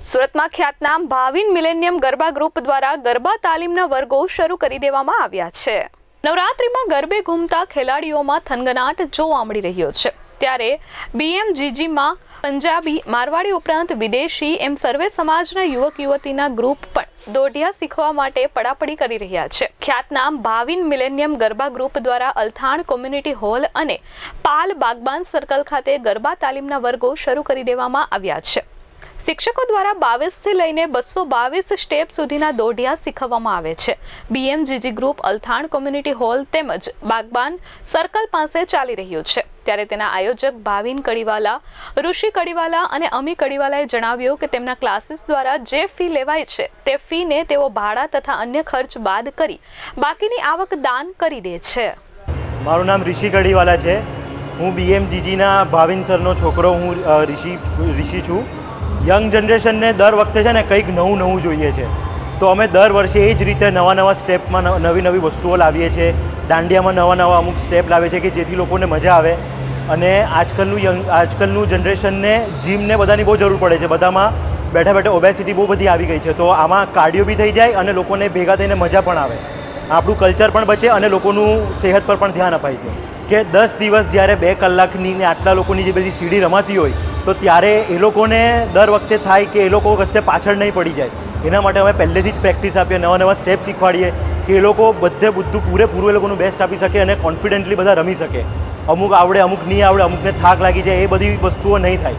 સુરતમાં ખ્યાતનામ Bhavin millennium garba group દ્વારા ગરબા તાલીમના વર્ગો શરૂ કરી દેવામાં આવ્યા છે। નવરાત્રિમાં ગરબે ઘૂમતા ખેલાડીઓમાં થનગનાટ જોવા મળી રહ્યો છે, ત્યારે BMGGમાં પંજાબી, મારવાડી ઉપરાંત વિદેશી એમ સર્વે સમાજના યુવક યુવતીના ગ્રુપ પણ દોઢિયા શીખવા માટે પડાપડી કરી રહ્યા છે। ખ્યાતનામ ભાવિન મિલેનિયમ ગરબા ગ્રુપ દ્વારા અલથાણ કોમ્યુનિટી હોલ અને પાલ બાગબાન સર્કલ ખાતે ગરબા તાલીમના વર્ગો શરૂ કરી દેવામાં આવ્યા છે। શિક્ષકો દ્વારા 22 થી લઈને 222 સ્ટેપ સુધીના દોઢિયા શીખવવામાં આવે છે। BMGG group Althan community hall તેમજ બાગબાન સર્કલ પાસે ચાલી રહ્યું છે, ત્યારે તેના આયોજક ભાવિન કડીવાલા, ઋષિ કડીવાલા અને અમી કડીવાલાએ જણાવ્યું કે તેમના ક્લાસીસ દ્વારા જે ફી લેવાય છે તે ફીને તેઓ ભાડા તથા અન્ય ખર્ચ બાદ કરી બાકીની આવક દાન કરી દે છે। મારું નામ ઋષિ કડીવાલા છે। હું BMGGના ભાવિન સરનો છોકરો હું ઋષિ છું। યંગ જનરેશનને દર વખતે છે ને કંઈક નવું જોઈએ છે, તો અમે દર વર્ષે એ જ રીતે નવા સ્ટેપમાં નવી વસ્તુઓ લાવીએ છીએ। દાંડિયામાં નવા અમુક સ્ટેપ લાવીએ છીએ કે જેથી લોકોને મજા આવે। અને આજકાલનું જનરેશનને જીમને બધાની બહુ જરૂર પડે છે, બધામાં બેઠા ઓબેસિટી બહુ બધી આવી ગઈ છે, તો આમાં કાર્ડિયો બી થઈ જાય અને લોકોને ભેગા થઈને મજા પણ આવે, આપણું કલ્ચર પણ બચે અને લોકોનું સેહત પર પણ ધ્યાન અપાય છે કે 10 દિવસ જ્યારે 2 કલાકની ને આટલા લોકોની જે બધી સીડી રમાતી હોય તો ત્યારે એ લોકોને દર વખતે થાય કે એ લોકો કશે પાછળ નહીં પડી જાય। એના માટે અમે પહેલેથી જ પ્રેક્ટિસ આપીએ, નવા સ્ટેપ શીખવાડીએ કે એ લોકો બધું પૂરેપૂરું એ લોકોનું બેસ્ટ આપી શકે અને કોન્ફિડન્ટલી બધા રમી શકે। અમુક આવડે, અમુક નહીં આવડે, અમુકને થાક લાગી જાય, એ બધી વસ્તુઓ નહીં થાય।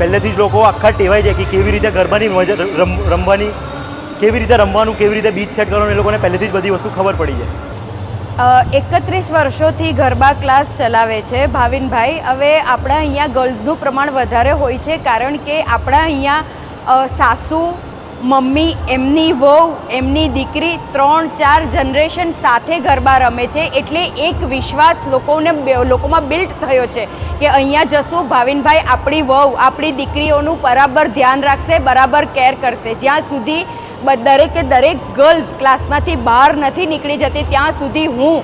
પહેલેથી જ લોકો આખા ટેવાઈ જાય કે કેવી રીતે ગરબાની મજા રમવાની, કેવી રીતે રમવાનું, કેવી રીતે બીટ સેટ કરવાનું, એ લોકોને પહેલેથી જ બધી વસ્તુ ખબર પડી જાય। 31 વર્ષોથી ગરબા ક્લાસ ચલાવે છે ભાવિનભાઈ। હવે આપણા અહીંયા ગર્લ્સનું પ્રમાણ વધારે હોય છે, કારણ કે આપણા અહીંયા સાસુ, મમ્મી, એમની વહુ, એમની દીકરી 3-4 જનરેશન સાથે ગરબા રમે છે, એટલે એક વિશ્વાસ લોકોમાં બિલ્ડ થયો છે કે અહીંયા જશું ભાવિનભાઈ આપણી વહુ, આપણી દીકરીઓનું બરાબર ધ્યાન રાખશે, બરાબર કેર કરશે। જ્યાં સુધી દરેક ગર્લ્સ ક્લાસમાંથી બહાર નથી નીકળી જતી ત્યાં સુધી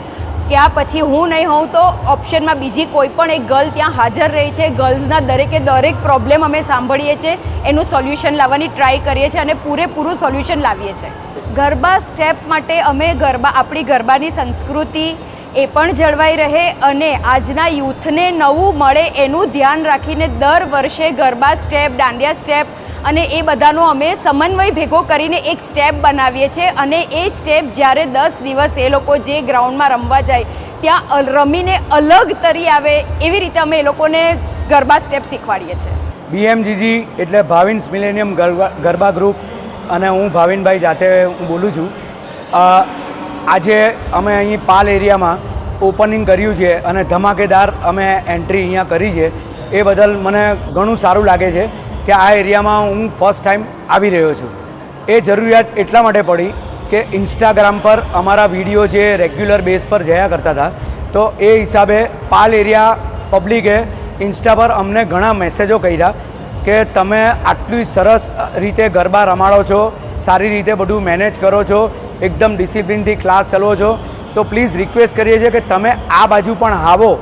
ક્યાં પછી હું નહીં હોઉં તો ઓપ્શનમાં બીજી કોઈ પણ એક ગર્લ ત્યાં હાજર રહી છે। ગર્લ્સના દરેક પ્રોબ્લેમ અમે સાંભળીએ છીએ, એનું સોલ્યુશન લાવવાની ટ્રાય કરીએ છીએ અને પૂરેપૂરું સોલ્યુશન લાવીએ છીએ। ગરબા સ્ટેપ માટે અમે આપણી ગરબાની સંસ્કૃતિ એ પણ જળવાઈ રહે અને આજના યુથને નવું મળે એનું ધ્યાન રાખીને દર વર્ષે ગરબા સ્ટેપ, દાંડિયા સ્ટેપ અને એ બધાનો અમે સમન્વય ભેગો કરીને એક સ્ટેપ બનાવીએ છીએ અને એ સ્ટેપ જ્યારે 10 દિવસ એ લોકો જે ગ્રાઉન્ડમાં રમવા જાય ત્યાં રમીને અલગ તરી આવે એવી રીતે અમે એ લોકોને ગરબા સ્ટેપ શીખવાડીએ છીએ। BMGG એટલે ભાવિન મિલેનિયમ ગરબા ગ્રુપ અને હું ભાવિનભાઈ જાતે હું બોલું છું। આજે અમે અહીં પાલ એરિયામાં ઓપનિંગ કર્યું છે અને ધમાકેદાર અમે એન્ટ્રી અહીંયા કરી છે, એ બદલ મને ઘણું સારું લાગે છે કે આ એરિયામાં હું ફર્સ્ટ ટાઈમ આવી રહ્યો છું। એ જરૂરિયાત એટલા માટે પડી કે ઇન્સ્ટાગ્રામ પર અમારા વિડીયો જે રેગ્યુલર બેઝ પર જયા કરતા હતા, તો એ હિસાબે પાલ એરિયા પબ્લિકે ઇન્સ્ટા પર અમને ઘણા મેસેજો કર્યા કે તમે આટલી સરસ રીતે ગરબા રમાડો છો, સારી રીતે બધું મેનેજ કરો છો, એકદમ ડિસિપ્લિનથી ક્લાસ ચલાવો છો, તો પ્લીઝ રિક્વેસ્ટ કરીએ છીએ કે તમે આ બાજુ પણ આવો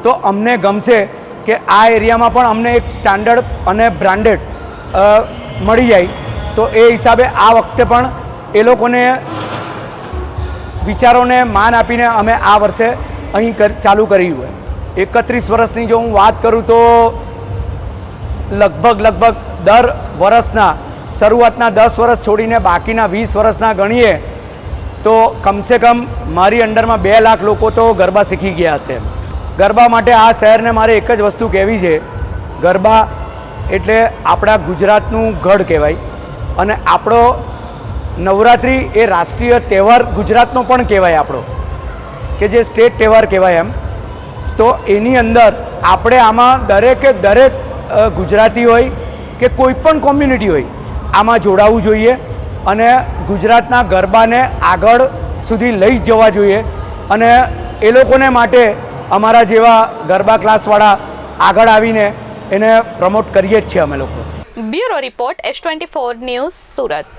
તો અમને ગમશે કે આ એરિયામાં પણ અમને એક સ્ટાન્ડર્ડ અને બ્રાન્ડેડ મળી જાય। તો એ હિસાબે આ વખતે પણ એ લોકોને વિચારોને માન આપીને અમે આ વર્ષે અહીં ચાલુ કર્યું છે। 31 વર્ષની જો હું વાત કરું તો લગભગ દર વર્ષના શરૂઆતના 10 વર્ષ છોડીને બાકીના 20 વર્ષના ગણીએ તો કમસે કમ મારી અંડરમાં 2 લાખ લોકો તો ગરબા શીખી ગયા હશે। ગરબા માટે આ શહેરને મારે એક જ વસ્તુ કહેવી છે, ગરબા એટલે આપણા ગુજરાતનું ગઢ કહેવાય અને આપણો નવરાત્રિ એ રાષ્ટ્રીય તહેવાર ગુજરાતનો પણ કહેવાય, આપણો કે જે સ્ટેટ તહેવાર કહેવાય એમ। તો એની અંદર આપણે આમાં દરેક ગુજરાતી હોય કે કોઈ પણ કોમ્યુનિટી હોય આમાં જોડાવવું જોઈએ અને ગુજરાતના ગરબાને આગળ સુધી લઈ જવા જોઈએ અને એ લોકોને માટે અમારા જેવા ગરબા ક્લાસવાળા આગળ આવીને એને પ્રમોટ કરીએ જ છીએ અમે લોકો। Bureau report S24 news, Surat.